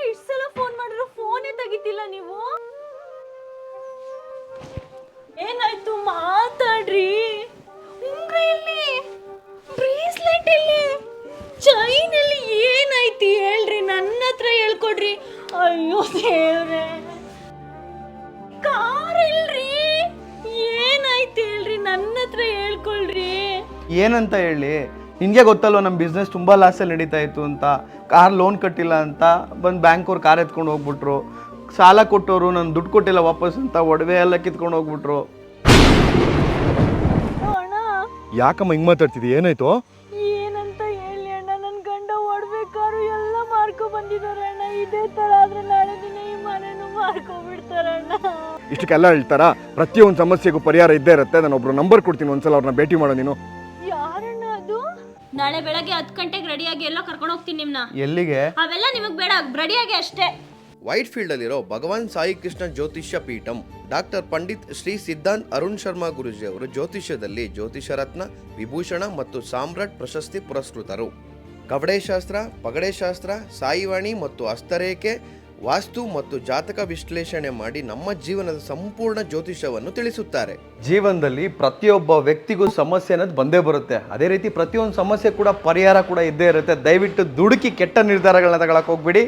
ಇಷ್ಟು ಸಲ ಫೋನ್ ಮಾಡಿದ್ರು ಫೋನೇ ತೆಗಿತಿಲ್ಲ ನೀವು. ಏನಾಯ್ತು ಮಾತಾಡ್ರಿ. ಉಂಗ್ರ ಎಲ್ಲಿ, ಬ್ರೇಸ್ಲೆಟ್ ಎಲ್ಲಿ, ಚೈನ್ ಎಲ್ಲಿ, ಏನಾಯ್ತು ಹೇಳ್ರಿ, ನನ್ನ ಹತ್ರ ಹೇಳ್ಕೊಡ್ರಿ. ಅಯ್ಯೋ ದೇವ್ರೆ, ಕಾರ್ ಇಲ್ರಿ, ಏನಾಯ್ತು ಹೇಳ್ರಿ, ನನ್ನ ಹತ್ರ ಹೇಳ್ಕೊಳ್ರಿ. ಏನಂತ ಹೇಳಿ, ನಿನಗೆ ಗೊತ್ತಲ್ವ ನಮ್ಮ ಬಿಸ್ನೆಸ್ ತುಂಬ ಲಾಸಲ್ಲಿ ನಡೀತಾ ಇತ್ತು ಅಂತ. ಕಾರ್ ಲೋನ್ ಕಟ್ಟಿಲ್ಲ ಅಂತ ಬಂದು ಬ್ಯಾಂಕವ್ರು ಕಾರ್ ಎತ್ಕೊಂಡು ಹೋಗ್ಬಿಟ್ರು. ಸಾಲ ಕೊಟ್ಟವರು ನಾನು ದುಡ್ಡು ಕೊಟ್ಟಿಲ್ಲ ವಾಪಸ್ ಅಂತ ಒಡವೆ ಎಲ್ಲ ಕಿತ್ಕೊಂಡು ಹೋಗ್ಬಿಟ್ರು. ಅಣ್ಣ ಯಾಕಮ್ಮ ಹಿಂಗೆ ಮಾತಾಡ್ತಿದ್ದಿ, ಏನಾಯ್ತು? ಏನಂತ ಹೇಳಿ ಅಣ್ಣ, ನನ್ನ ಗಂಡ ಒಡ್ಬೇಕಾರು ಎಲ್ಲ ಮಾರ್ಕೊ ಬಂದಿದ್ದಾರೆ ಅಣ್ಣ. ಇದೇ ತರ ಆದ್ರೆ ನಾಳೆ ದಿನ ಈ ಮನೆನೂ ಮಾರ್ಕೊಬಿಡ್ತಾರಣ್ಣ. ಇಷ್ಟಕ್ಕೆಲ್ಲ ಹೇಳ್ತಾರಾ? ಪ್ರತಿಯೊಂದು ಸಮಸ್ಯೆಗೂ ಪರಿಹಾರ ಇದ್ದೇ ಇರುತ್ತೆ. ನಾನು ಒಬ್ರು ನಂಬರ್ ಕೊಡ್ತೀನಿ, ಒಂದ್ಸಲ ಅವ್ರನ್ನ ಭೇಟಿ ಮಾಡೋ ನೀನು. ಯಾರಣ್ಣ ಅದು? ನಾಳೆ ಬೆಳಗ್ಗೆ 10 ಗಂಟೆಗೆ ರೆಡಿಯಾಗಿ ಎಲ್ಲ ಕರ್ಕೊಂಡು ಹೋಗ್ತೀನಿ ನಿಮ್ನ. ಎಲ್ಲಿಗೆ? ಅವೆಲ್ಲ ನಿಮಗ್ ಬೇಡ, ರೆಡಿಯಾಗಿ ಅಷ್ಟೇ. ವೈಟ್ ಫೀಲ್ಡಲ್ಲಿರೋ ಭಗವಾನ್ ಸಾಯಿ ಕೃಷ್ಣ ಜ್ಯೋತಿಷ್ಯ ಪೀಠಂ ಡಾಕ್ಟರ್ ಪಂಡಿತ್ ಶ್ರೀ ಸಿದ್ಧಾಂತ್ ಅರುಣ್ ಶರ್ಮಾ ಗುರುಜಿ ಅವರು ಜ್ಯೋತಿಷ್ಯದಲ್ಲಿ ಜ್ಯೋತಿಷ ರತ್ನ, ವಿಭೂಷಣ ಮತ್ತು ಸಾಮ್ರಾಟ್ ಪ್ರಶಸ್ತಿ ಪುರಸ್ಕೃತರು. ಕವಡೆಶಾಸ್ತ್ರ, ಪಗಡೆಶಾಸ್ತ್ರ, ಸಾಯಿವಾಣಿ ಮತ್ತು ಹಸ್ತರೇಖೆ, ವಾಸ್ತು ಮತ್ತು ಜಾತಕ ವಿಶ್ಲೇಷಣೆ ಮಾಡಿ ನಮ್ಮ ಜೀವನದ ಸಂಪೂರ್ಣ ಜ್ಯೋತಿಷವನ್ನು ತಿಳಿಸುತ್ತಾರೆ. ಜೀವನದಲ್ಲಿ ಪ್ರತಿಯೊಬ್ಬ ವ್ಯಕ್ತಿಗೂ ಸಮಸ್ಯೆ ಅನ್ನೋದು ಬಂದೇ ಬರುತ್ತೆ. ಅದೇ ರೀತಿ ಪ್ರತಿಯೊಂದು ಸಮಸ್ಯೆ ಕೂಡ ಪರಿಹಾರ ಕೂಡ ಇದ್ದೇ ಇರುತ್ತೆ. ದಯವಿಟ್ಟು ದುಡುಕಿ ಕೆಟ್ಟ ನಿರ್ಧಾರಗಳನ್ನ ತಗೊಳಕ್ ಹೋಗ್ಬಿಡಿ.